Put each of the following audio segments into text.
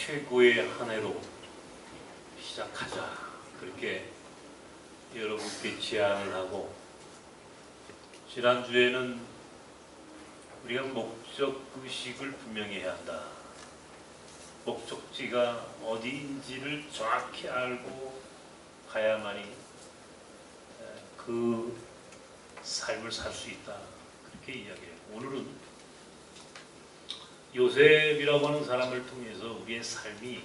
최고의 한 해로 시작하자, 그렇게 여러분께 제안을 하고, 지난주에는 우리가 목적의식을 분명히 해야 한다, 목적지가 어디인지를 정확히 알고 가야만이 그 삶을 살 수 있다, 그렇게 이야기해요. 오늘은 요셉이라고 하는 사람을 통해서 우리의 삶이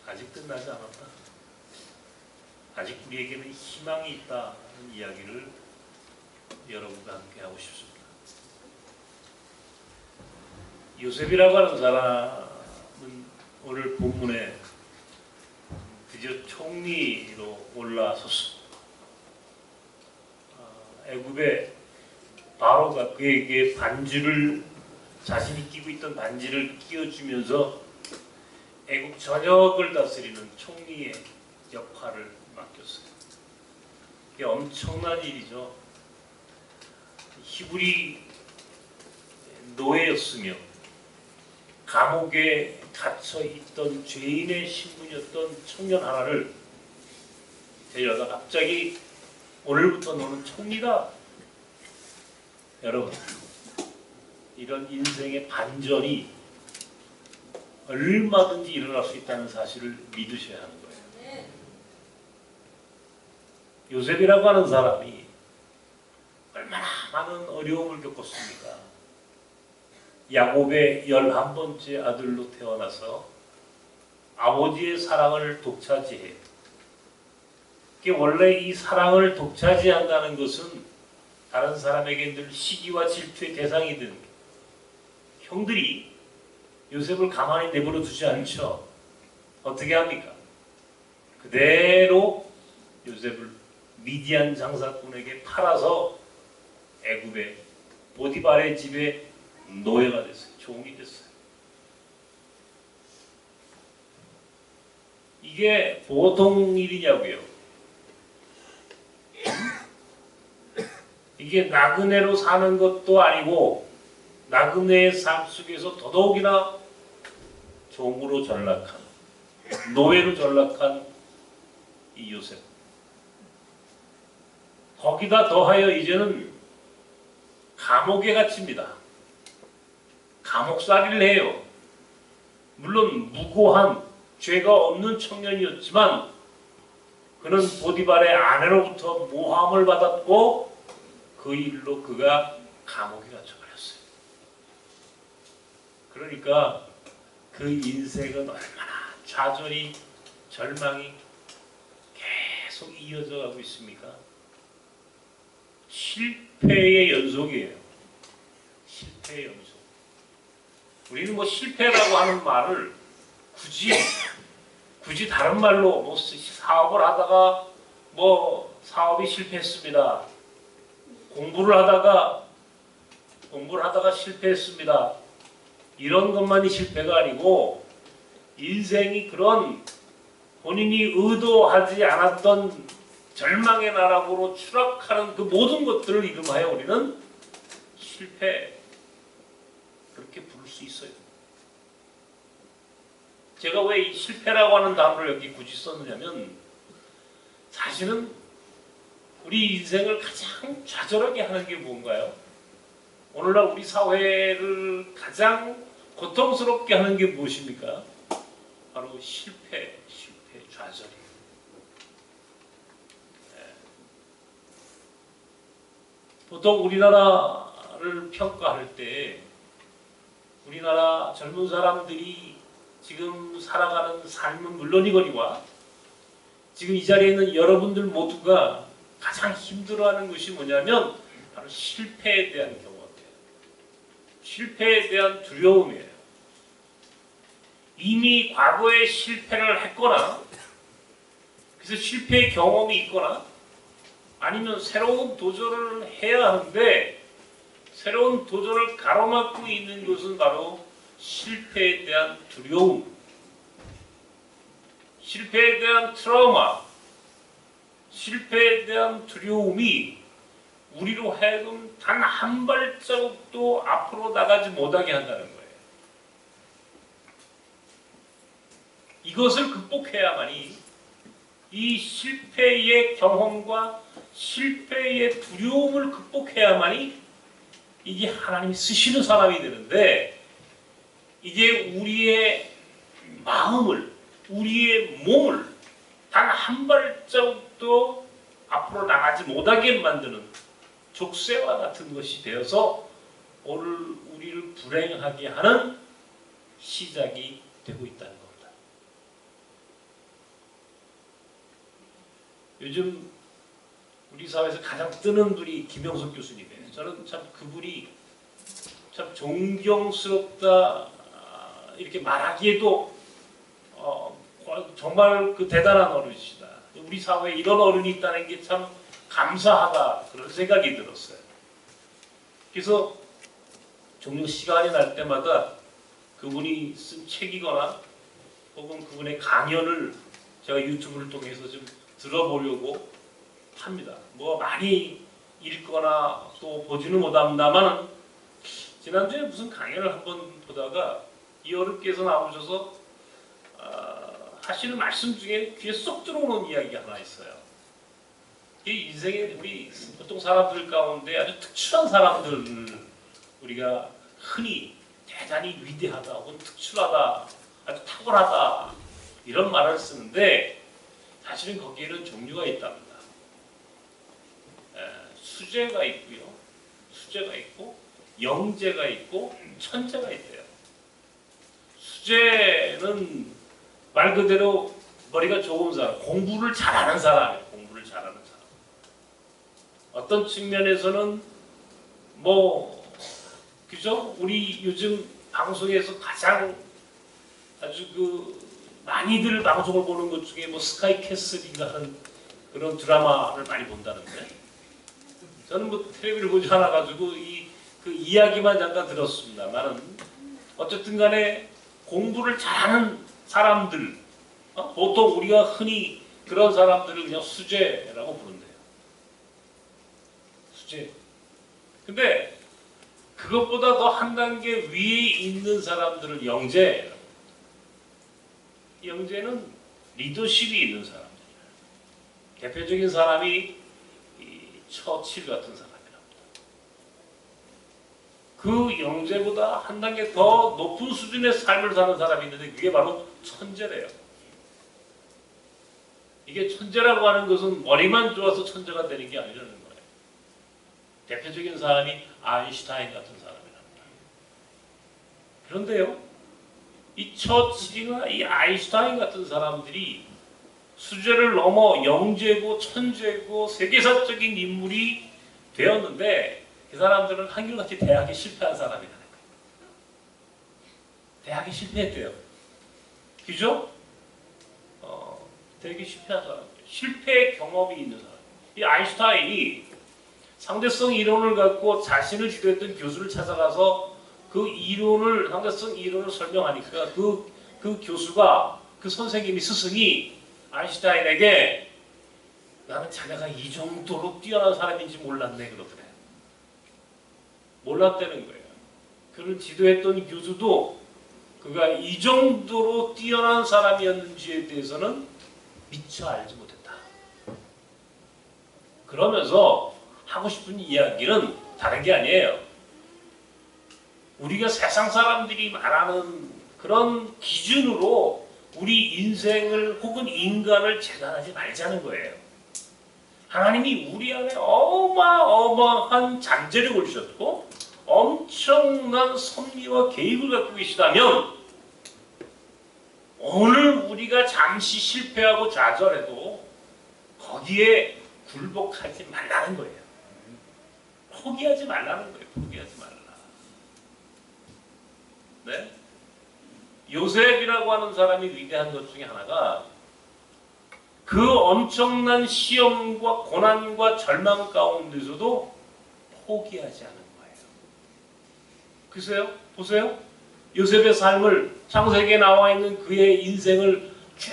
아직 끝나지 않았다, 아직 우리에게는 희망이 있다는 이야기를 여러분과 함께 하고 싶습니다. 요셉이라고 하는 사람은 오늘 본문에 드디어 총리로 올라섰습니다. 애굽의 바로가 그에게 반지를, 자신이 끼고 있던 반지를 끼워주면서 애굽 전역을 다스리는 총리의 역할을 맡겼어요. 이게 엄청난 일이죠. 히브리 노예였으며 감옥에 갇혀있던 죄인의 신분이었던 청년 하나를 데려다 갑자기 오늘부터 너는 총리다. 여러분, 이런 인생의 반전이 얼마든지 일어날 수 있다는 사실을 믿으셔야 하는 거예요. 요셉이라고 하는 사람이 얼마나 많은 어려움을 겪었습니까? 야곱의 11번째 아들로 태어나서 아버지의 사랑을 독차지해. 원래 이 사랑을 독차지한다는 것은 다른 사람에게 늘 시기와 질투의 대상이든, 형들이 요셉을 가만히 내버려 두지 않죠. 어떻게 합니까? 그대로 요셉을 미디안 장사꾼에게 팔아서 애굽의 보디발의 집에 노예가 됐어요. 종이 됐어요. 이게 보통 일이냐고요. 이게 나그네로 사는 것도 아니고 나그네의 삶 속에서 더더욱이나 종으로 전락한, 노예로 전락한 이 요셉. 거기다 더하여 이제는 감옥에 갇힙니다. 감옥살이를 해요. 물론 무고한 죄가 없는 청년이었지만 그는 보디발의 아내로부터 모함을 받았고 그 일로 그가 감옥에 갇혀버렸어요. 그러니까 그 인생은 얼마나 좌절이, 절망이 계속 이어져 가고 있습니까? 실패의 연속이에요. 실패의 연속. 우리는 뭐 실패라고 하는 말을 굳이 다른 말로 뭐 사업을 하다가 뭐 사업이 실패했습니다. 공부를 하다가 실패했습니다. 이런 것만이 실패가 아니고 인생이 그런 본인이 의도하지 않았던 절망의 나락으로 추락하는 그 모든 것들을 이름하여 우리는 실패, 그렇게 부를 수 있어요. 제가 왜 이 실패라고 하는 단어를 여기 굳이 썼느냐면, 사실은 우리 인생을 가장 좌절하게 하는 게 뭔가요? 오늘날 우리 사회를 가장 고통스럽게 하는 게 무엇입니까? 바로 실패, 좌절이에요. 보통 우리나라를 평가할 때 우리나라 젊은 사람들이 지금 살아가는 삶은 물론이거니와 지금 이 자리에 있는 여러분들 모두가 가장 힘들어하는 것이 뭐냐면 바로 실패에 대한 경험이에요. 실패에 대한 두려움이에요. 이미 과거에 실패를 했거나 그래서 실패의 경험이 있거나 아니면 새로운 도전을 해야 하는데 새로운 도전을 가로막고 있는 것은 바로 실패에 대한 두려움, 실패에 대한 트라우마, 실패에 대한 두려움이 우리로 하여금 단 한 발자국도 앞으로 나가지 못하게 한다는 거예요. 이것을 극복해야만이 이 실패의 경험과 실패의 두려움을 극복해야만이 이게 하나님이 쓰시는 사람이 되는데, 이게 우리의 마음을, 우리의 몸을 단 한 발자국도 앞으로 나가지 못하게 만드는 족쇄와 같은 것이 되어서 오늘 우리를 불행하게 하는 시작이 되고 있다는 겁니다. 요즘 우리 사회에서 가장 뜨는 분이 김영석 교수님이에요. 저는 참 그분이 참 존경스럽다 이렇게 말하기에도 정말 그 대단한 어른이시다. 우리 사회에 이런 어른이 있다는 게 참 감사하다, 그런 생각이 들었어요. 그래서 종종 시간이 날 때마다 그분이 쓴 책이거나 혹은 그분의 강연을 제가 유튜브를 통해서 좀 들어보려고 합니다. 뭐 많이 읽거나 또 보지는 못합니다만, 지난주에 무슨 강연을 한번 보다가 이 어른께서 나오셔서 하시는 말씀 중에 귀에 쏙 들어오는 이야기가 하나 있어요. 이 인생에 우리 보통 사람들 가운데 아주 특출한 사람들을 우리가 흔히 대단히 위대하다 혹은 특출하다, 아주 탁월하다 이런 말을 쓰는데, 사실은 거기에는 종류가 있답니다. 수재가 있고요, 수재가 있고 영재가 있고 천재가 있대요. 수재는 말 그대로 머리가 좋은 사람, 공부를 잘하는 사람이에요. 공부를 잘하는 사람. 어떤 측면에서는 뭐 그죠? 우리 요즘 방송에서 가장 아주 그 많이들 방송을 보는 것 중에 뭐 스카이 캐슬인가 하는 그런 드라마를 많이 본다는데, 저는 뭐 텔레비를 보지 않아 가지고 그 이야기만 잠깐 들었습니다만은, 어쨌든 간에 공부를 잘하는 사람들, 보통 우리가 흔히 그런 사람들을 그냥 수재라고 부른대요. 수재. 근데 그것보다 더 한 단계 위에 있는 사람들을 영재라고. 영재는 리더십이 있는 사람들이에요. 대표적인 사람이 처칠 같은 사람이랍니다. 그 영재보다 한 단계 더 높은 수준의 삶을 사는 사람이 있는데, 그게 바로 천재래요. 이게 천재라고 하는 것은 머리만 좋아서 천재가 되는 게 아니라는 거예요. 대표적인 사람이 아인슈타인 같은 사람이랍니다. 그런데요, 이 처칠이나 이 아인슈타인 같은 사람들이 수재를 넘어 영재고 천재고 세계사적인 인물이 되었는데, 그 사람들은 한결같이 대학에 실패한 사람이라는 거예요. 대학에 실패했대요. 그죠? 대학에 실패한 사람, 실패의 경험이 있는 사람. 이 아인슈타인이 상대성 이론을 갖고 자신을 지도했던 교수를 찾아가서 그 이론을, 상대성 이론을 설명하니까 그 교수가, 그 선생님이, 스승이 아인슈타인에게 나는 자네가 이 정도로 뛰어난 사람인지 몰랐네 그러더래요. 몰랐다는 거예요. 그를 지도했던 교수도 그가 이 정도로 뛰어난 사람이었는지에 대해서는 미처 알지 못했다. 그러면서 하고 싶은 이야기는 다른 게 아니에요. 우리가 세상 사람들이 말하는 그런 기준으로 우리 인생을 혹은 인간을 재단하지 말자는 거예요. 하나님이 우리 안에 어마어마한 잠재력을 주셨고 엄청난 섭리와 계획을 갖고 계시다면, 오늘 우리가 잠시 실패하고 좌절해도 거기에 굴복하지 말라는 거예요. 포기하지 말라는 거예요. 포기하지 말라. 네? 요셉이라고 하는 사람이 위대한 것 중에 하나가 그 엄청난 시험과 고난과 절망 가운데서도 포기하지 않은 거예요. 글쎄요, 보세요. 요셉의 삶을, 창세기에 나와 있는 그의 인생을 쭉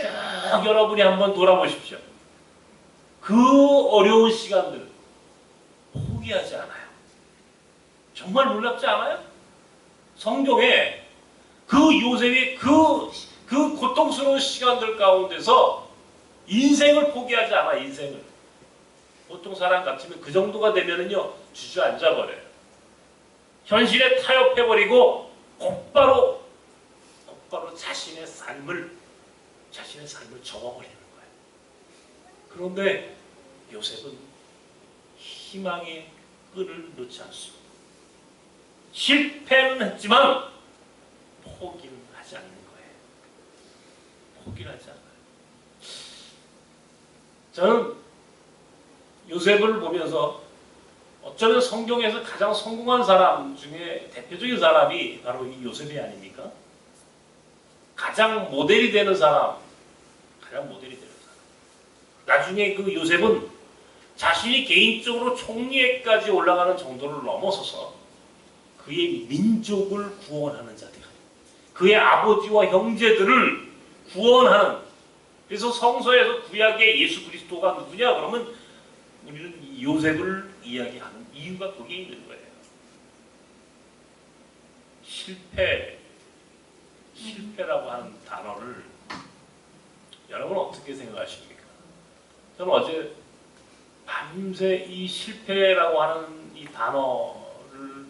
여러분이 한번 돌아보십시오. 그 어려운 시간들 포기하지 않아요. 정말 놀랍지 않아요? 성경에 그 요셉의 그 그 고통스러운 시간들 가운데서 인생을 포기하지 않아. 인생을. 보통 사람 같으면 그 정도가 되면은요 주저앉아 버려요. 현실에 타협해버리고 곧바로 자신의 삶을 접어버리는 거예요. 그런데 요셉은 희망의 끈을 놓지 않습니다. 실패는 했지만 포기는 하지 않는 거예요. 포기를 하지 않아요. 저는 요셉을 보면서 어쩌면 성경에서 가장 성공한 사람 중에 대표적인 사람이 바로 이 요셉이 아닙니까? 가장 모델이 되는 사람. 나중에 그 요셉은 자신이 개인적으로 총리에까지 올라가는 정도를 넘어서서 그의 민족을 구원하는 자들, 그의 아버지와 형제들을 구원하는, 그래서 성서에서 구약의 예수 그리스도가 누구냐 그러면 우리는 요셉을 이야기하는 이유가 거기에 있는 거예요. 실패라고 하는 단어를 여러분 어떻게 생각하십니까? 저는 어제 밤새 이 실패라고 하는 이 단어를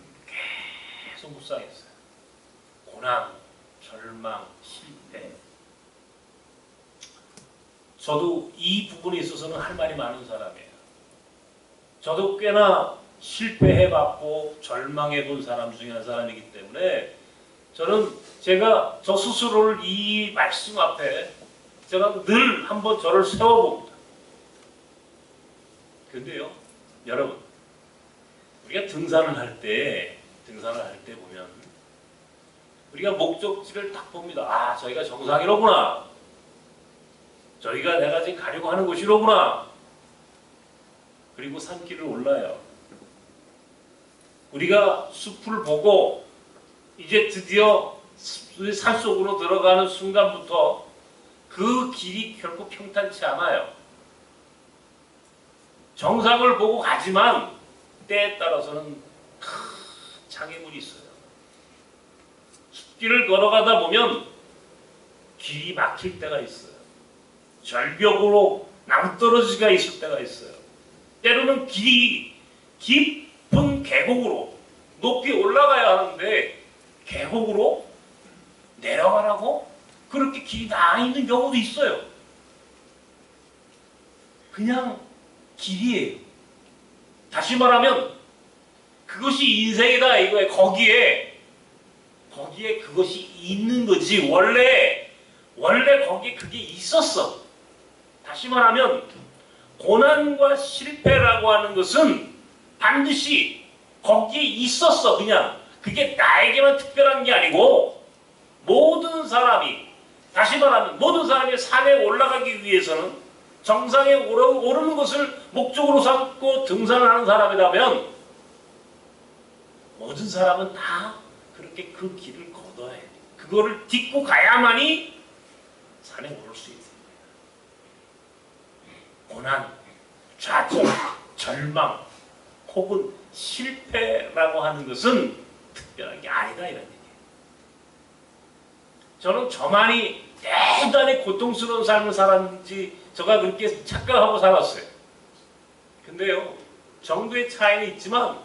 계속 묵상했어요. 고난, 절망, 실패. 저도 이 부분에 있어서는 할 말이 많은 사람이에요. 저도 꽤나 실패해봤고 절망해본 사람 중에 한 사람이기 때문에 저는 제가 저 스스로를 이 말씀 앞에 제가 늘 한번 저를 세워봅니다. 근데요, 여러분, 우리가 등산을 할 때 보면 우리가 목적지를 딱 봅니다. 아, 저기가 정상이로구나. 저기가 내가 지금 가려고 하는 곳이로구나. 그리고 산길을 올라요. 우리가 숲을 보고 이제 드디어 산속으로 들어가는 순간부터 그 길이 결코 평탄치 않아요. 정상을 보고 가지만 때에 따라서는 큰 장애물이 있어요. 숲길을 걸어가다 보면 길이 막힐 때가 있어요. 절벽으로 낭떠러지가 있을 때가 있어요. 때로는 길이 깊은 계곡으로 높이 올라가야 하는데 계곡으로 내려가라고 그렇게 길이 나 있는 경우도 있어요. 그냥 길이에요. 다시 말하면 그것이 인생이다 이거예요. 거기에 그것이 있는 거지. 원래 거기에 그게 있었어. 다시 말하면 고난과 실패라고 하는 것은 반드시 거기에 있었어. 그냥 그게 나에게만 특별한 게 아니고 모든 사람이, 다시 말하면 모든 사람이 산에 올라가기 위해서는 정상에 오르는 것을 목적으로 삼고 등산을 하는 사람이라면 모든 사람은 다 그렇게 그 길을 걷어야 해. 그거를 딛고 가야만이 산에 오를 수 있는 거예요. 고난, 좌절, 절망 혹은 실패라고 하는 것은 특별한 게 아니다 이런 얘기예요. 저는 저만이 대단히 고통스러운 삶을 살았는지 제가 그렇게 착각하고 살았어요. 근데요, 정도의 차이는 있지만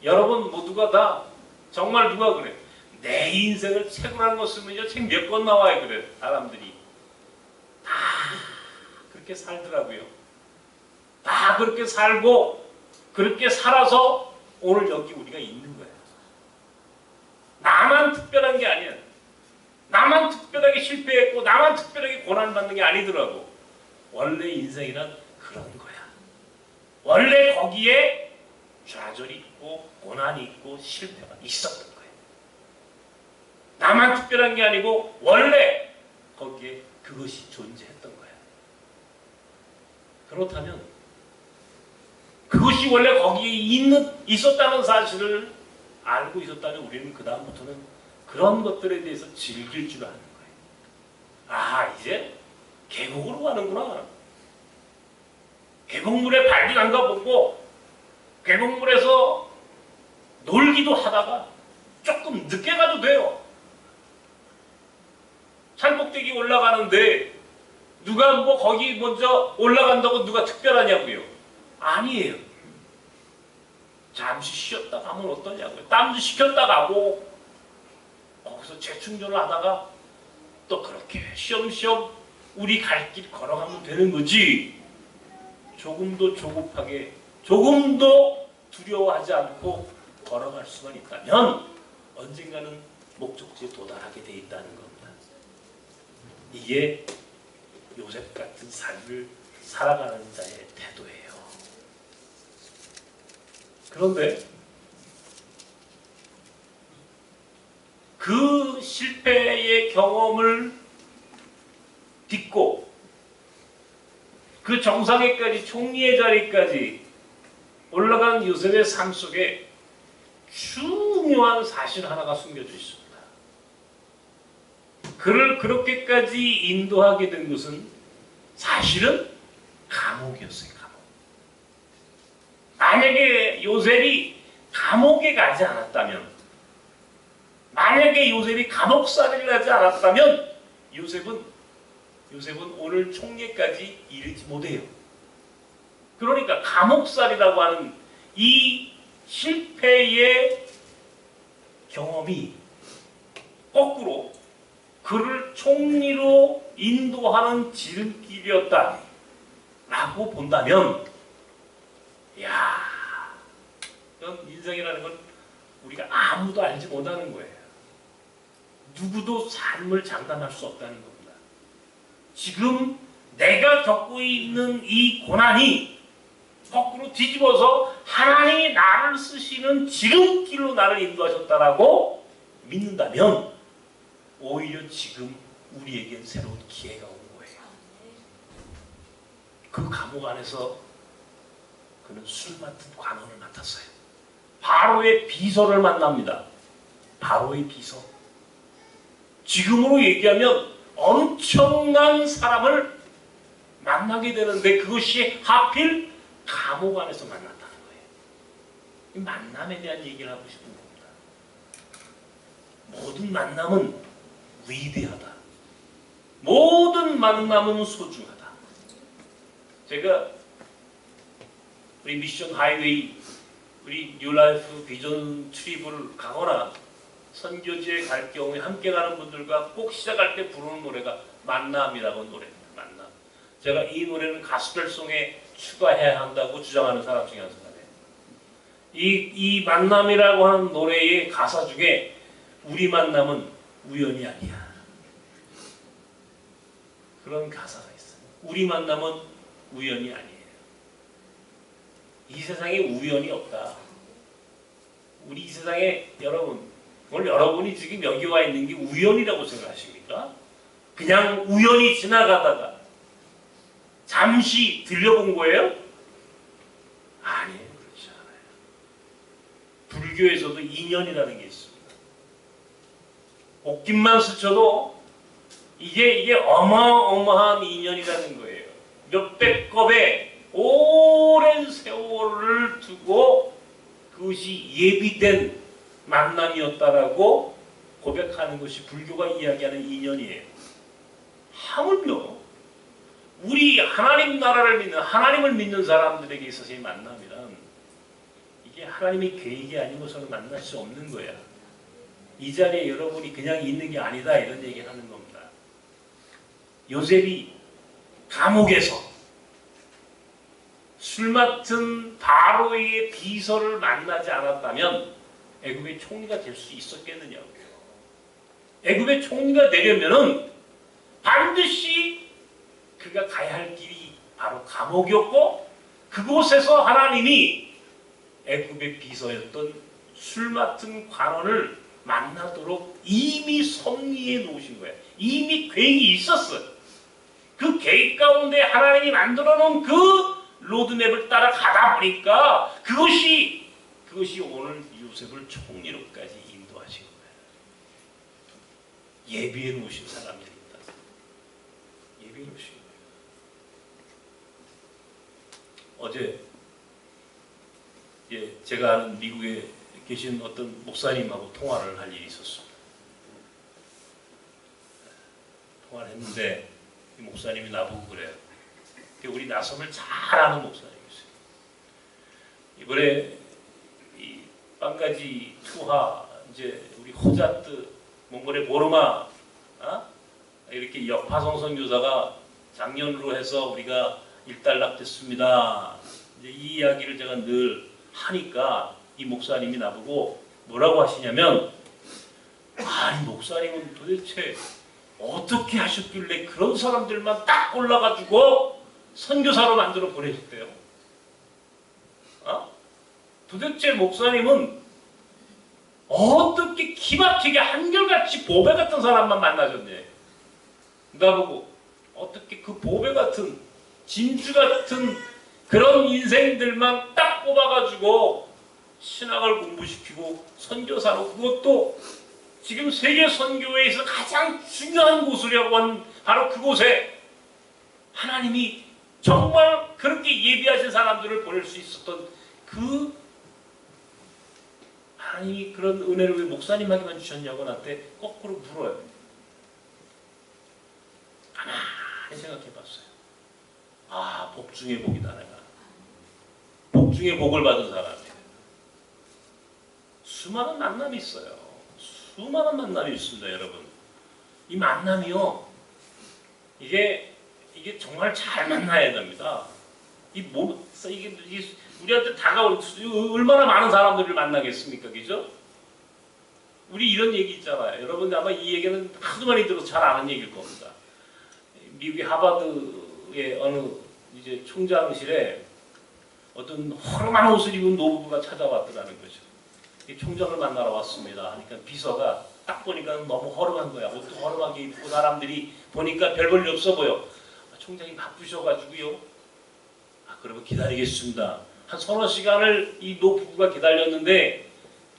여러분 모두가 다 정말 누가 그래? 내 인생을 책으로 하는 거 쓰면요, 책 몇 권 나와요 그래. 사람들이 다 그렇게 살더라고요. 다 그렇게 살고 그렇게 살아서 오늘 여기 우리가 있는 거예요. 나만 특별한 게 아니야. 나만 특별하게 실패했고 나만 특별하게 고난받는 게 아니더라고. 원래 인생이란 그런 거야. 원래 거기에 좌절이 있고 고난이 있고 실패가 있었던 거예요. 나만 특별한 게 아니고 원래 거기에 그것이 존재했던 거야. 그렇다면 그것이 원래 거기에 있었다는 사실을 알고 있었다면 우리는 그 다음부터는 그런 것들에 대해서 즐길 줄 아는 거예요. 아, 이제 계곡으로 가는구나. 계곡물에 발도 담가보고 계곡물에서 놀기도 하다가 조금 늦게 가도 돼요. 산꼭대기 올라가는데 누가 뭐 거기 먼저 올라간다고 누가 특별하냐고요? 아니에요. 잠시 쉬었다 가면 어떠냐고요? 땀도 식혔다 가고 거기서 재충전을 하다가 또 그렇게 쉬엄쉬엄 우리 갈 길 걸어가면 되는 거지. 조금도 조급하게 조금도 두려워하지 않고 걸어갈 수만 있다면 언젠가는 목적지에 도달하게 돼 있다는 겁니다. 이게 요셉 같은 삶을 살아가는 자의 태도예요. 그런데 그 실패의 경험을 딛고 그 정상에까지 총리의 자리까지 올라간 요셉의 삶 속에 중요한 사실 하나가 숨겨져 있습니다. 그를 그렇게까지 인도하게 된 것은 사실은 감옥이었어요. 감옥. 만약에 요셉이 감옥에 가지 않았다면, 만약에 요셉이 감옥살이를 하지 않았다면 요셉은 오늘 총리까지 이르지 못해요. 그러니까 감옥살이라고 하는 이 실패의 경험이 거꾸로 그를 총리로 인도하는 지름길이었다라고 본다면, 야, 이건 인생이라는 건 우리가 아무도 알지 못하는 거예요. 누구도 삶을 장담할 수 없다는 겁니다. 지금 내가 겪고 있는 이 고난이 거꾸로 뒤집어서 하나님이 나를 쓰시는 지름길로 나를 인도하셨다라고 믿는다면 오히려 지금 우리에겐 새로운 기회가 온 거예요. 그 감옥 안에서 그는 술 맡은 관원을 맡았어요. 바로의 비서를 만납니다. 바로의 비서. 지금으로 얘기하면 엄청난 사람을 만나게 되는데 그것이 하필 감옥 안에서 만났다는 거예요. 이 만남에 대한 얘기를 하고 싶은 겁니다. 모든 만남은 위대하다. 모든 만남은 소중하다. 제가 우리 미션 하이웨이, 우리 뉴라이프 비전 트립을 가거나 선교지에 갈 경우에 함께 가는 분들과 꼭 시작할 때 부르는 노래가 만남이라고 노래입니다. 만남. 제가 이 노래는 가스펠송에 추가해야 한다고 주장하는 사람 중에 한 사람이에요. 이 만남이라고 하는 노래의 가사 중에 우리 만남은 우연이 아니야. 그런 가사가 있어요. 우리 만남은 우연이 아니에요. 이 세상에 우연이 없다. 우리 이 세상에 오늘 여러분이 지금 여기 와 있는 게 우연이라고 생각하십니까? 그냥 우연히 지나가다가 잠시 들려본 거예요? 아니에요. 그렇지 않아요. 불교에서도 인연이라는 게 있습니다. 옷깃만 스쳐도 이게 어마어마한 인연이라는 거예요. 몇백 겁의 오랜 세월을 두고 그것이 예비된 만남이었다라고 고백하는 것이 불교가 이야기하는 인연이에요. 하물며 우리 하나님 나라를 믿는, 하나님을 믿는 사람들에게 있어서의 만남이란 이게 하나님의 계획이 아니고서는 만날 수 없는 거야. 이 자리에 여러분이 그냥 있는 게 아니다, 이런 얘기를 하는 겁니다. 요셉이 감옥에서 술 맡은 바로의 비서를 만나지 않았다면 애굽의 총리가 될 수 있었겠느냐고요. 애굽의 총리가 되려면은 반드시 그가 가야 할 길이 바로 감옥이었고, 그곳에서 하나님이 애굽의 비서였던 술 맡은 관원을 만나도록 이미 섭리해 놓으신 거예요. 이미 계획이 있었어요. 그 계획 가운데 하나님이 만들어 놓은 그 로드맵을 따라 가다 보니까 그것이 오늘 요셉을 총리로까지 인도하신 거예요. 예비해 놓으신 사람입니다. 예비해 놓으신 거예요. 어제 제가 아는 미국에 계신 어떤 목사님하고 통화를 할 일이 있었습니다. 통화를 했는데 이 목사님이 나보고 그래요. 우리 나섬을 잘 아는 목사님이세요. 이번에 이 빵가지 투하 이제 우리 호자트 몽골의 보르마 이렇게 역파송 선교사가 작년으로 해서 우리가 일단락됐습니다. 이제 이 이야기를 제가 늘 하니까 이 목사님이 나보고 뭐라고 하시냐면, 아니 목사님은 도대체 어떻게 하셨길래 그런 사람들만 딱 골라가지고 선교사로 만들어 보내셨대요. 도대체 목사님은 어떻게 기막히게 한결같이 보배 같은 사람만 만나셨네. 나보고 어떻게 그 보배 같은 진주 같은 그런 인생들만 딱 뽑아가지고 신학을 공부시키고 선교사로, 그것도 지금 세계 선교회에서 가장 중요한 곳이라고 하는 바로 그곳에 하나님이 정말 그렇게 예비하신 사람들을 보낼 수 있었던 그 하나님이 그런 은혜를 왜 목사님에게만 주셨냐고 나한테 거꾸로 물어요. 가만히 생각해봤어요. 아, 복 중에 복이다 내가. 복 중에 복을 받은 사람이에요. 수많은 만남이 있어요. 수많은 만남이 있습니다, 여러분. 이 만남이요, 이게 정말 잘 만나야 됩니다. 이게 우리한테 다가올, 얼마나 많은 사람들을 만나겠습니까, 그죠? 우리 이런 얘기 있잖아요. 여러분 아마 이 얘기는 하도 많이 들어서 잘 아는 얘기일 겁니다. 미국의 하버드의 어느 이제 총장실에 어떤 허름한 옷을 입은 노부부가 찾아왔더라는 거죠. 이 총장을 만나러 왔습니다. 그러니까 비서가 딱 보니까 너무 허름한 거야. 옷도 허름하게 입고 사람들이 보니까 별 볼일 없어 보여. 총장이 바쁘셔가지고요. 그러면 기다리겠습니다. 한 서너 시간을 이 노부부가 기다렸는데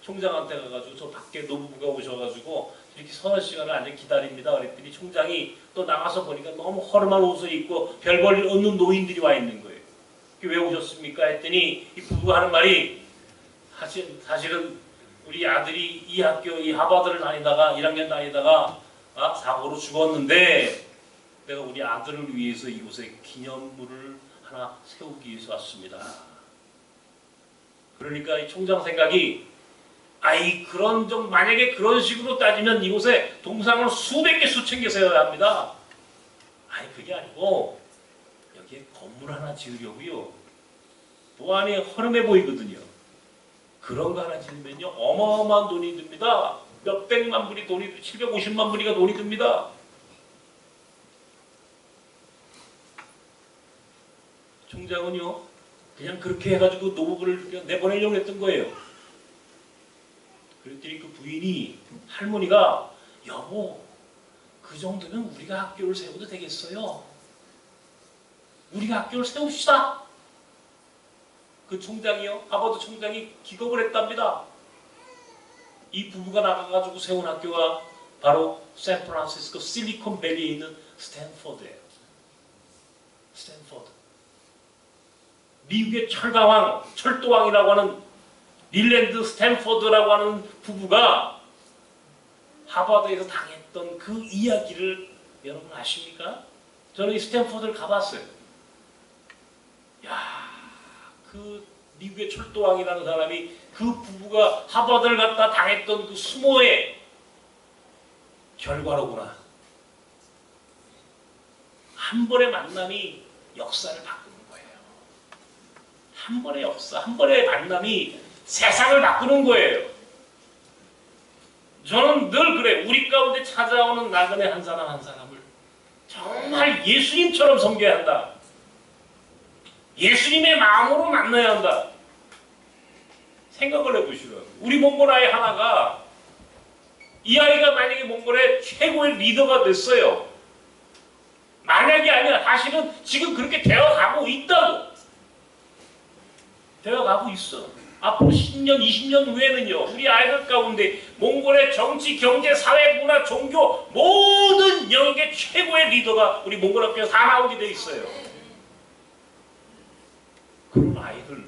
총장한테 가가지고 저 밖에 노부부가 오셔가지고 이렇게 서너 시간을 앉아 기다립니다. 그랬더니 총장이 또 나가서 보니까 너무 허름한 옷을 입고 별 볼일 없는 노인들이 와 있는 거예요. 왜 오셨습니까? 했더니 이 부부가 하는 말이, 사실은 우리 아들이 이 학교, 이 하버드를 다니다가 1학년 다니다가 사고로 죽었는데 내가 우리 아들을 위해서 이곳에 기념물을 하나 세우기 위해서 왔습니다. 그러니까 이 총장 생각이, 그런 좀 만약에 그런 식으로 따지면 이곳에 동상을 수백 개 수천 개 세워야 합니다. 그게 아니고 여기에 건물 하나 지으려고요. 보안이 허름해 보이거든요. 그런 거 하나 지으면요 어마어마한 돈이 듭니다. 몇백만 불이 돈이 듭니다. 750만 불이가 돈이 듭니다. 총장은요 그냥 그렇게 해가지고 노부부를 그냥 내보내려고 했던 거예요. 그랬더니 그 부인이, 할머니가, 여보 그 정도면 우리가 학교를 세워도 되겠어요. 우리가 학교를 세웁시다. 그 총장이요, 하버드 총장이 기겁을 했답니다. 이 부부가 나가가지고 세운 학교가 바로 샌프란시스코 실리콘밸리에 있는 스탠포드예요. 스탠포드. 미국의 철도왕이라고 하는 릴랜드 스탠포드라고 하는 부부가 하버드에서 당했던 그 이야기를 여러분 아십니까? 저는 이 스탠포드를 가봤어요. 그 미국의 철도왕이라는 사람이 그 부부가 하버드를 갖다 당했던 그 수모의 결과로구나. 한 번의 만남이 역사를 바꾸는 거예요. 한 번의 역사, 한 번의 만남이 세상을 바꾸는 거예요. 저는 늘 그래. 우리 가운데 찾아오는 나그네 한 사람 한 사람을 정말 예수님처럼 섬겨야 한다. 예수님의 마음으로 만나야 한다. 생각을 해보시라고. 우리 몽골 아이 하나가, 이 아이가 만약에 몽골의 최고의 리더가 됐어요. 만약이 아니라 사실은 지금 그렇게 되어가고 있다고. 되어가고 있어. 앞으로 10년, 20년 후에는요, 우리 아이들 가운데 몽골의 정치, 경제, 사회, 문화, 종교 모든 영역의 최고의 리더가 우리 몽골 학교에 다 나오게 돼 있어요. 그런 아이들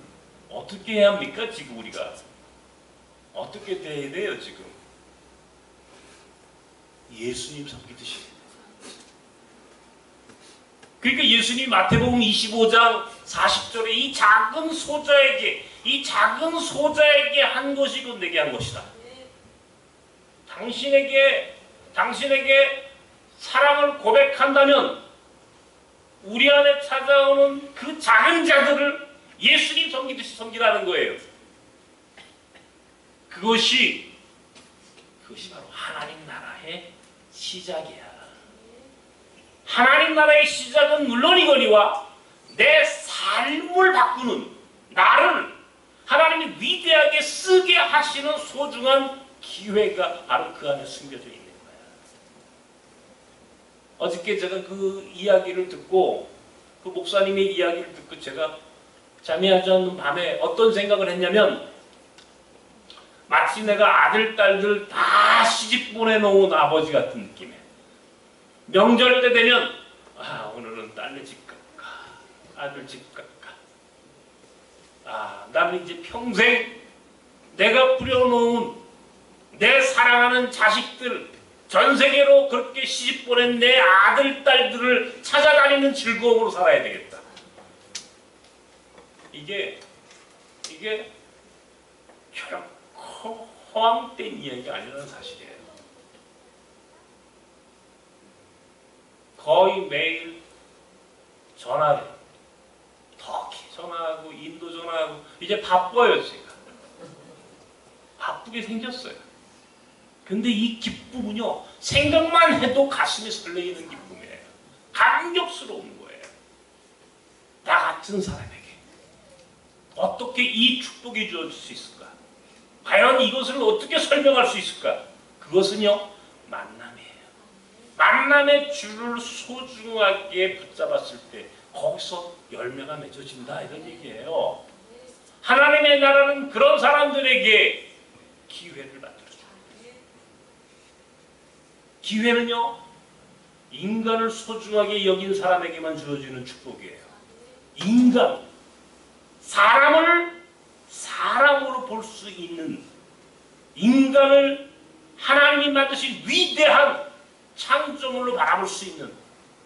어떻게 해야 합니까? 지금 우리가 어떻게 돼야 돼요? 지금 예수님 섬기듯이 그러니까 예수님이 마태복음 25장 40절에 이 작은 소자에게 한 것이 곧 내게 한 것이다. 당신에게 사랑을 고백한다면 우리 안에 찾아오는 그 작은 자들을 예수님 섬기듯이 섬기라는 거예요. 그것이 바로 하나님 나라의 시작이야. 하나님 나라의 시작은 물론이거니와 내 삶을 바꾸는, 나를 하나님이 위대하게 쓰게 하시는 소중한 기회가 바로 그 안에 숨겨져 있는 거야. 어저께 제가 그 이야기를 듣고, 그 목사님의 이야기를 듣고 제가 잠이 하지 않는 밤에 어떤 생각을 했냐면, 마치 내가 아들, 딸들 다 시집 보내놓은 아버지 같은 느낌이에요. 명절 때 되면 오늘은 딸네 집 갈까, 아들 집 갈까. 나는 이제 평생 내가 뿌려놓은 내 사랑하는 자식들, 전 세계로 그렇게 시집 보낸 내 아들, 딸들을 찾아다니는 즐거움으로 살아야 되겠다. 이게 결코 허황된 이야기가 아니라는 사실이에요. 거의 매일 전화를, 터키 전화하고 인도 전화하고 이제 바빠요. 제가 바쁘게 생겼어요. 근데 이 기쁨은요, 생각만 해도 가슴이 설레이는 기쁨이에요. 감격스러운 거예요. 나 같은 사람에게 어떻게 이 축복이 주어질 수 있을까? 과연 이것을 어떻게 설명할 수 있을까? 그것은요, 만남이에요. 만남의 줄을 소중하게 붙잡았을 때 거기서 열매가 맺어진다, 이런 얘기예요. 하나님의 나라는 그런 사람들에게 기회를 만들어줍니다. 기회는요, 인간을 소중하게 여긴 사람에게만 주어지는 축복이에요. 사람을 사람으로 볼 수 있는, 인간을 하나님이 만드신 위대한 창조물로 바라볼 수 있는,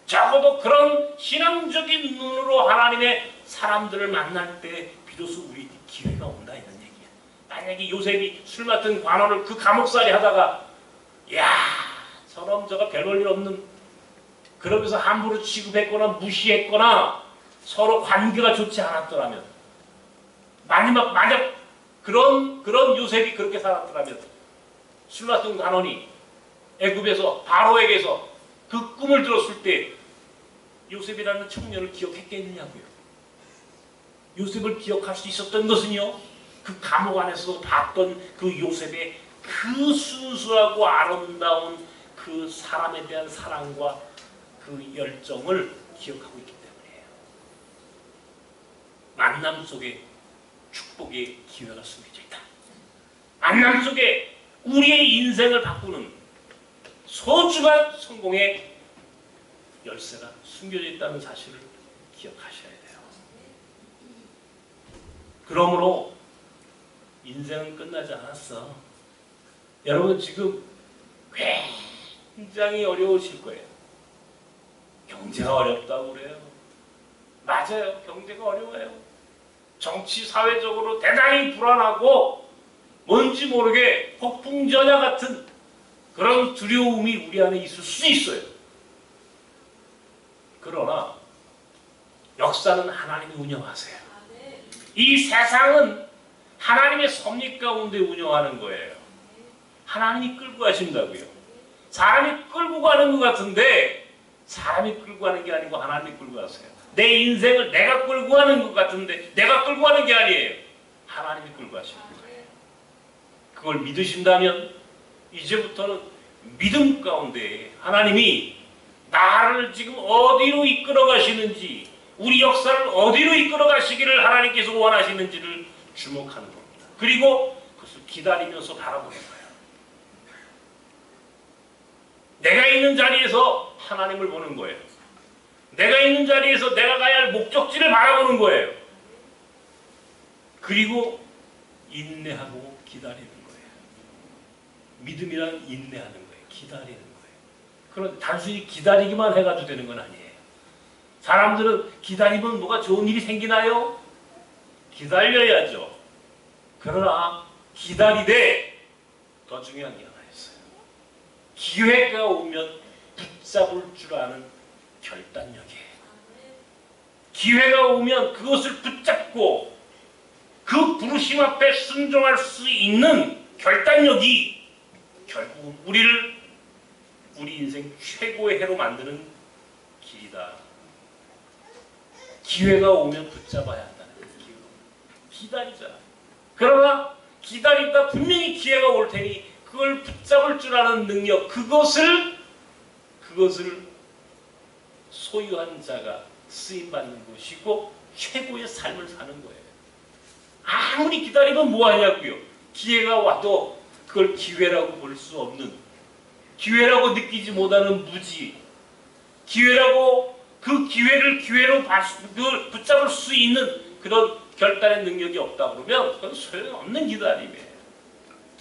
적어도 그런 신앙적인 눈으로 하나님의 사람들을 만날 때 비로소 우리 기회가 온다, 이런 얘기야. 만약에 요셉이 술 맡은 관원을 그 감옥살이 하다가, 저놈 저거 별 볼 일 없는, 그러면서 함부로 취급했거나 무시했거나 서로 관계가 좋지 않았더라면, 만약 그런 요셉이 그렇게 살았더라면, 술 맡은 관원이 애굽에서 바로에게서 그 꿈을 들었을 때 요셉이라는 청년을 기억했겠느냐고요. 요셉을 기억할 수 있었던 것은요, 그 감옥 안에서 봤던 그 요셉의 그 순수하고 아름다운 그 사람에 대한 사랑과 그 열정을 기억하고 있기 때문이에요. 만남 속에 축복의 기회가 숨겨져 있다. 만남 속에 우리의 인생을 바꾸는 소중한 성공의 열쇠가 숨겨져 있다는 사실을 기억하셔야 돼요. 그러므로 인생은 끝나지 않았어. 여러분 지금 굉장히 어려우실 거예요. 경제가 어렵다고 그래요. 맞아요. 경제가 어려워요. 정치 사회적으로 대단히 불안하고 뭔지 모르게 폭풍전야 같은 그런 두려움이 우리 안에 있을 수 있어요. 그러나 역사는 하나님이 운영하세요. 이 세상은 하나님의 섭리 가운데 운영하는 거예요. 하나님이 끌고 가신다고요. 사람이 끌고 가는 것 같은데 사람이 끌고 가는 게 아니고 하나님이 끌고 가세요. 내 인생을 내가 끌고 가는 것 같은데 내가 끌고 가는 게 아니에요. 하나님이 끌고 가시는 거예요. 그걸 믿으신다면 이제부터는 믿음 가운데 하나님이 나를 지금 어디로 이끌어 가시는지, 우리 역사를 어디로 이끌어 가시기를 하나님께서 원하시는지를 주목하는 겁니다. 그리고 그것을 기다리면서 바라보는 거예요. 내가 있는 자리에서 하나님을 보는 거예요. 내가 있는 자리에서 내가 가야 할 목적지를 바라보는 거예요. 그리고 인내하고 기다리는 거예요. 믿음이란 인내하는 거예요. 기다리는 거예요. 그런 단순히 기다리기만 해가지고 되는 건 아니에요. 사람들은 기다리면 뭐가 좋은 일이 생기나요? 기다려야죠. 그러나 기다리되 더 중요한 게 하나 있어요. 기회가 오면 붙잡을 줄 아는 결단력이에요. 기회가 오면 그것을 붙잡고 그 부르심 앞에 순종할 수 있는 결단력이 결국 우리를 우리 인생 최고의 해로 만드는 길이다. 기회가 오면 붙잡아야 한다는 거예요. 기다리자. 그러나 기다리다 분명히 기회가 올 테니 그걸 붙잡을 줄 아는 능력, 그것을 소유한 자가 쓰임받는 것이고 최고의 삶을 사는 거예요. 아무리 기다리면 뭐하냐고요. 기회가 와도 그걸 기회라고 볼 수 없는, 기회라고 느끼지 못하는 무지, 기회라고 그 기회를 기회로 붙잡을 수 있는 그런 결단의 능력이 없다 그러면 그건 소용없는 기다림이에요.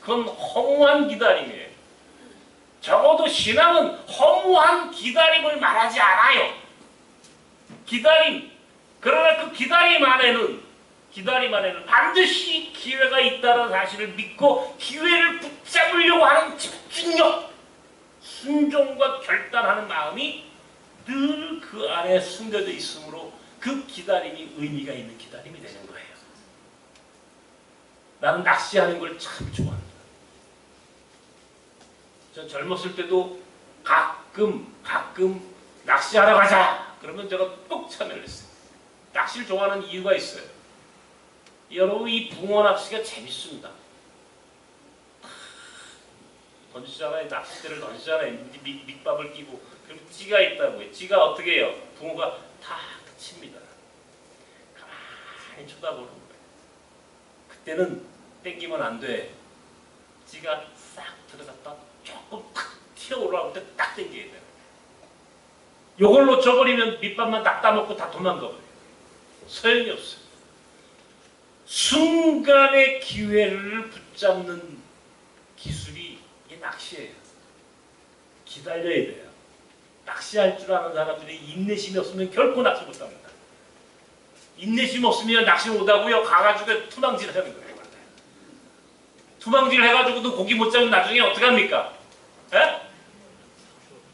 그건 허무한 기다림이에요. 적어도 신앙은 허무한 기다림을 말하지 않아요. 기다림. 그러나 그 기다림 안에는 반드시 기회가 있다는 사실을 믿고 기회를 붙잡으려고 하는 집중력, 순종과 결단하는 마음이 늘 그 안에 숨겨져 있으므로 그 기다림이 의미가 있는 기다림이 되는 거예요. 나는 낚시하는 걸 참 좋아합니다. 전 젊었을 때도 가끔 낚시하러 가자 그러면 제가 꼭 참여를 했어요. 낚시를 좋아하는 이유가 있어요. 여러분, 이 붕어 낚시가 재밌습니다. 던지잖아요. 낚싯대를 던지잖아요. 밑밥을 끼고. 그리고 찌가 있다고요. 찌가 어떻게 해요? 붕어가 탁 칩니다. 가만히 쳐다보는 거예요. 그때는 땡기면 안 돼. 찌가 싹 들어갔다 조금 탁 튀어 올라올 때 딱 땡겨야 돼요. 요걸 놓쳐버리면 밑밥만 딱 따먹고 다 도망가버려요. 소용이 없어요. 순간의 기회를 붙잡는 기술이 이 낚시예요. 기다려야 돼요. 낚시할 줄 아는 사람들이 인내심이 없으면 결코 낚시 못합니다. 인내심 없으면 낚시 못하고요. 가가지고 투망질 하는 거예요. 투망질 해가지고도 고기 못 잡으면 나중에 어떻게 합니까? 에?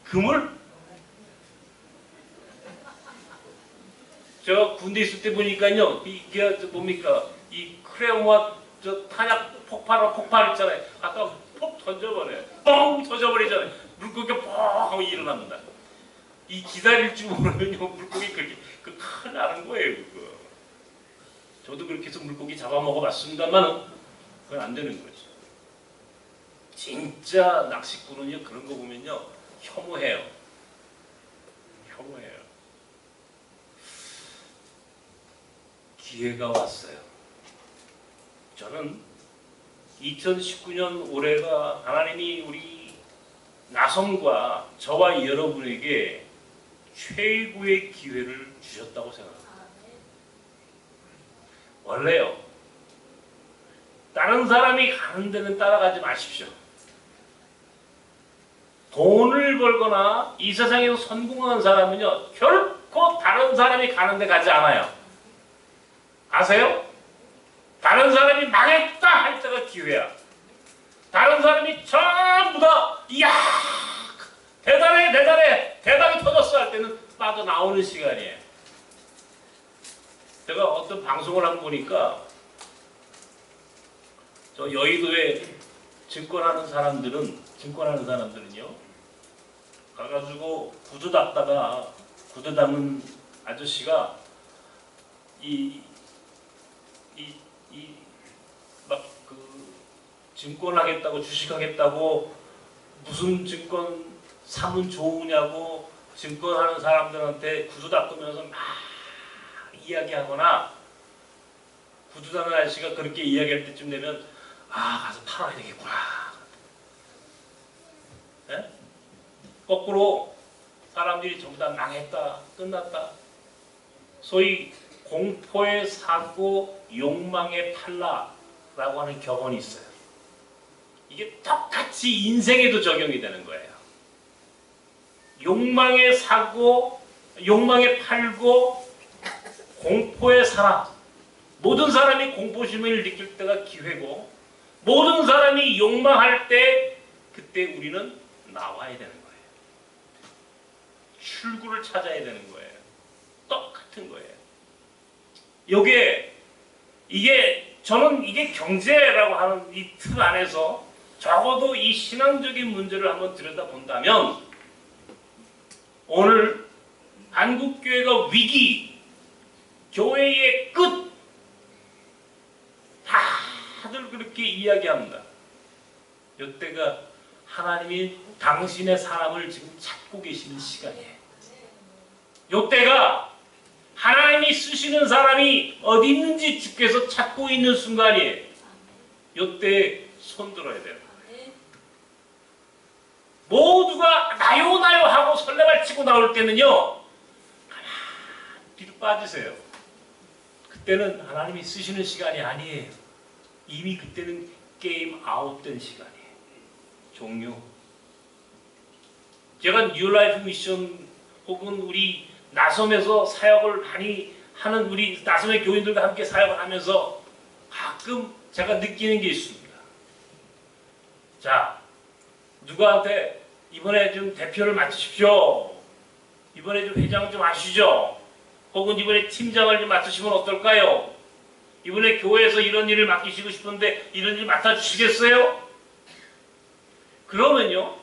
그물? 제가 군대 있을 때 보니까요. 이게 뭡니까? 이 크레용화 탄약 폭발 있잖아요. 아까 폭 던져버려요. 뻥 터져버리잖아요. 물고기가 뻥 하고 일어납니다. 이 기다릴 줄 모르면요. 물고기 그렇게 큰일 나는 거예요. 그거. 저도 그렇게 해서 물고기 잡아먹어봤습니다만 그건 안 되는 거죠. 진짜 낚시꾼은요. 그런 거 보면요. 혐오해요. 혐오해요. 기회가 왔어요. 저는 2019년 올해가 하나님이 우리 나성과 저와 여러분에게 최고의 기회를 주셨다고 생각합니다. 원래요. 다른 사람이 가는 데는 따라가지 마십시오. 돈을 벌거나 이 세상에서 성공한 사람은요. 결코 다른 사람이 가는 데 가지 않아요. 아세요? 다른 사람이 망했다 할 때가 기회야. 다른 사람이 전부 다 이야 대단히 터졌어 할 때는 빠져나오는 시간이에요. 제가 어떤 방송을 한번 보니까 저 여의도에 증권하는 사람들은요 가가지고 구두 닦다가 구두 닦는 아저씨가 증권하겠다고 주식하겠다고 무슨 증권 사면 좋으냐고 증권하는 사람들한테 구두 닦으면서 막 이야기하거나 구두 닦는 아저씨가 그렇게 이야기할 때쯤 되면 가서 팔아야 되겠구나. 네? 거꾸로 사람들이 전부 다 망했다 끝났다 소위 공포에 사고 욕망에 팔라라고 하는 격언이 있어요. 이게 똑같이 인생에도 적용이 되는 거예요. 욕망에 사고 욕망에 팔고 공포에 살아. 모든 사람이 공포심을 느낄 때가 기회고 모든 사람이 욕망할 때 그때 우리는 나와야 되는 거예요. 출구를 찾아야 되는 거예요. 똑같은 거예요. 저는 이게 경제라고 하는 이 틀 안에서 적어도 이 신앙적인 문제를 한번 들여다본다면 오늘 한국교회가 위기, 교회의 끝, 다들 그렇게 이야기합니다. 이때가 하나님이 당신의 사람을 지금 찾고 계시는 시간이에요. 이때가 하나님이 쓰시는 사람이 어디 있는지 주께서 찾고 있는 순간이에요. 이때 손들어야 돼요. 모두가 나요 나요 하고 설레발 치고 나올 때는요, 가만히 뒤로 빠지세요. 그때는 하나님이 쓰시는 시간이 아니에요. 이미 그때는 게임 아웃된 시간이에요. 종료. 제가 뉴라이프 미션 혹은 우리 나섬에서 사역을 많이 하는 우리 나섬의 교인들과 함께 사역을 하면서 가끔 제가 느끼는 게 있습니다. 자, 누구한테 이번에 좀 대표를 맡으십시오. 이번에 좀 회장 좀 하시죠. 혹은 이번에 팀장을 좀 맡으시면 어떨까요? 이번에 교회에서 이런 일을 맡기시고 싶은데 이런 일 맡아주시겠어요? 그러면요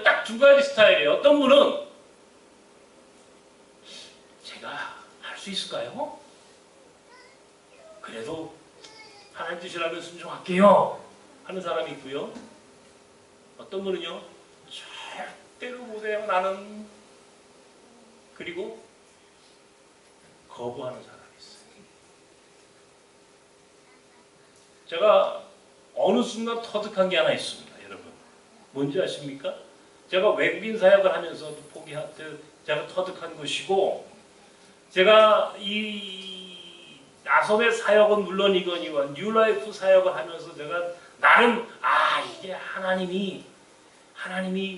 딱 두 가지 스타일이에요. 어떤 분은 제가 할 수 있을까요? 그래도 하나님 뜻이라면 순종할게요 하는 사람이 있고요. 어떤 분은요, 절대로 못해요 나는. 그리고 거부하는 사람이 있어요. 제가 어느 순간 터득한 게 하나 있습니다. 여러분 뭔지 아십니까? 제가 외국인 사역을 하면서 제가 터득한 것이고, 제가 이 나섬의 사역은 물론이거니와 뉴라이프 사역을 하면서 제가 나름 이게 하나님이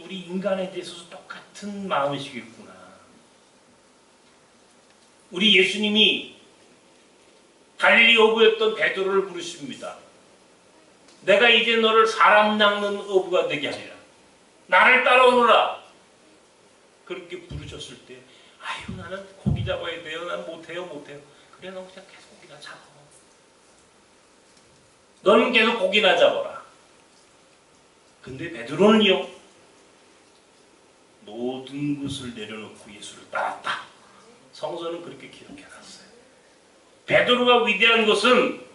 우리 인간에 대해서도 똑같은 마음이시겠구나. 우리 예수님이 갈릴리 어부였던 베드로를 부르십니다. 내가 이제 너를 사람 낚는 어부가 되게 하리라. 나를 따라오너라. 그렇게 부르셨을 때 나는 고기 잡아야 돼요. 난 못해요. 그래, 너 그냥 계속 고기나 잡아. 너는 계속 고기나 잡아라. 근데 베드로는요, 모든 것을 내려놓고 예수를 따랐다. 성서는 그렇게 기록해놨어요. 베드로가 위대한 것은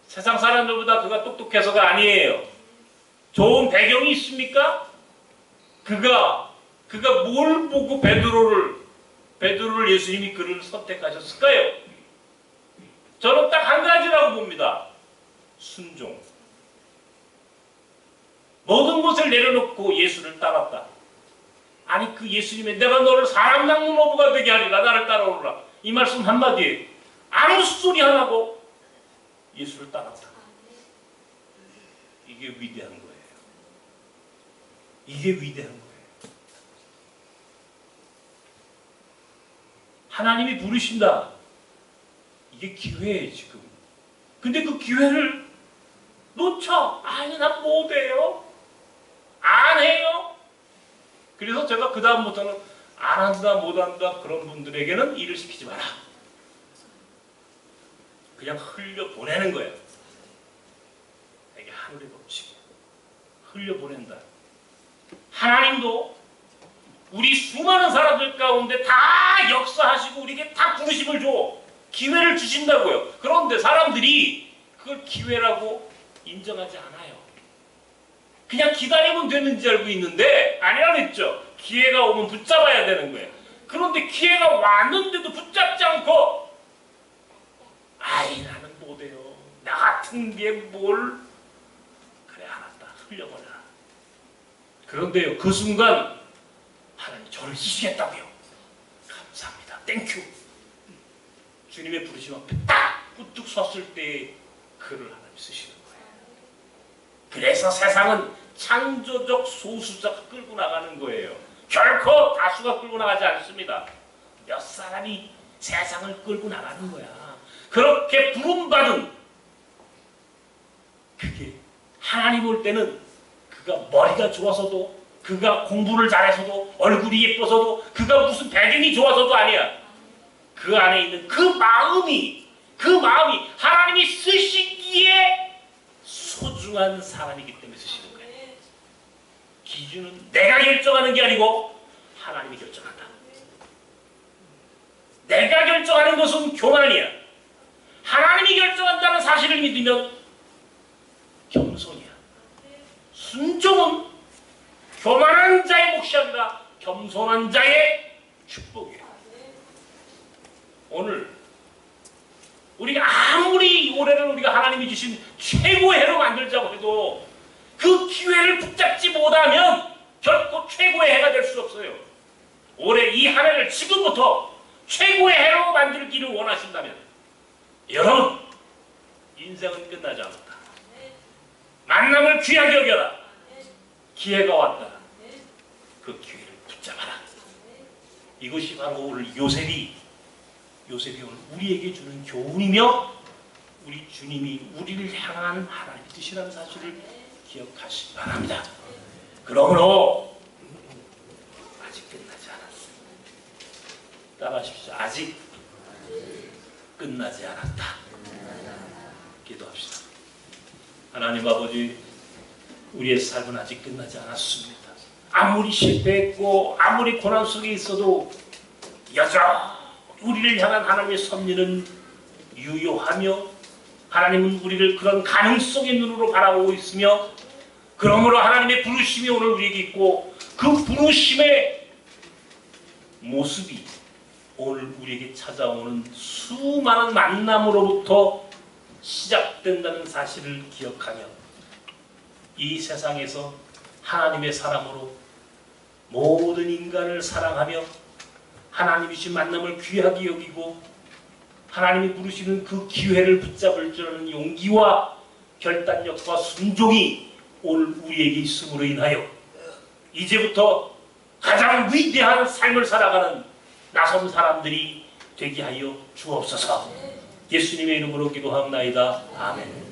세상 사람들보다 그가 똑똑해서가 아니에요. 좋은 배경이 있습니까? 그가 뭘 보고 베드로를 예수님이 그를 선택하셨을까요? 저는 딱 한 가지라고 봅니다. 순종. 모든 것을 내려놓고 예수를 따랐다. 아니, 그 예수님의 내가 너를 사람 낚는 어부가 되게 하리라. 나를 따라오라. 이 말씀 한마디에 아무 소리 안 하고 예수를 따랐다. 이게 위대한 거예요. 이게 위대한 거예요. 하나님이 부르신다. 이게 기회예요, 지금. 근데 그 기회를 놓쳐. 아니, 난 못해요. 안 해요. 그래서 제가 그 다음부터는 안 한다, 못한다 그런 분들에게는 일을 시키지 마라. 그냥 흘려보내는 거예요. 이게 하늘의 법칙이에요. 흘려보낸다. 하나님도 우리 수많은 사람들 가운데 다 역사하시고 우리에게 다 부르심을 줘. 기회를 주신다고요. 그런데 사람들이 그걸 기회라고 인정하지 않아요. 그냥 기다리면 되는 줄 알고 있는데 아니라 그랬죠. 기회가 오면 붙잡아야 되는 거예요. 그런데 기회가 왔는데도 붙잡지 않고 나는 못해요. 나 같은 게 뭘. 그래, 알았다. 흘려버려라. 그런데요, 그 순간 하나님 저를 쓰시겠다고요. 감사합니다. 땡큐. 주님의 부르심 앞에 딱 우뚝 섰을 때 그를 하나님 쓰시는 거예요. 그래서 세상은 창조적 소수자가 끌고 나가는 거예요. 결코 다수가 끌고 나가지 않습니다. 몇 사람이 세상을 끌고 나가는 거야. 그렇게 부름받은, 그게 하나님 볼 때는 그가 머리가 좋아서도, 그가 공부를 잘해서도, 얼굴이 예뻐서도, 그가 무슨 배경이 좋아서도 아니야. 그 안에 있는 그 마음이 하나님이 쓰시기에 소중한 사람이기 때문에 쓰시는 거예요. 기준은 내가 결정하는 게 아니고 하나님이 결정한다. 내가 결정하는 것은 교만이야. 하나님이 결정한다는 사실을 믿으면 겸손이야. 순종은 교만한 자의 몫이 아니라 겸손한 자의 축복이에요. 오늘 우리가 아무리 올해를 우리가 하나님이 주신 최고의 해로 만들자고 해도 그 기회를 붙잡지 못하면 결코 최고의 해가 될 수 없어요. 올해 이 한 해를 지금부터 최고의 해로 만들기를 원하신다면 여러분, 인생은 끝나지 않았다. 만남을 귀하게 여겨라. 기회가 왔다. 그 기회를 붙잡아라. 이것이 바로 오늘 요셉이 오늘 우리에게 주는 교훈이며 우리 주님이 우리를 향한 하나님의 뜻이라는 사실을 기억하시기 바랍니다. 그러므로 아직 끝나지 않았습니다. 따라하십시오. 아직 끝나지 않았다. 기도합시다. 하나님 아버지, 우리의 삶은 아직 끝나지 않았습니다. 아무리 실패했고 아무리 고난 속에 있어도 여전히 우리를 향한 하나님의 섭리는 유효하며 하나님은 우리를 그런 가능성의 눈으로 바라보고 있으며 그러므로 하나님의 부르심이 오늘 우리에게 있고 그 부르심의 모습이 오늘 우리에게 찾아오는 수많은 만남으로부터 시작된다는 사실을 기억하며 이 세상에서 하나님의 사람으로 모든 인간을 사랑하며 하나님이 주신 만남을 귀하게 여기고 하나님이 부르시는 그 기회를 붙잡을 줄 아는 용기와 결단력과 순종이 오늘 우리에게 있음으로 인하여 이제부터 가장 위대한 삶을 살아가는 나선 사람들이 되게 하여 주옵소서. 예수님의 이름으로 기도합나이다. 아멘.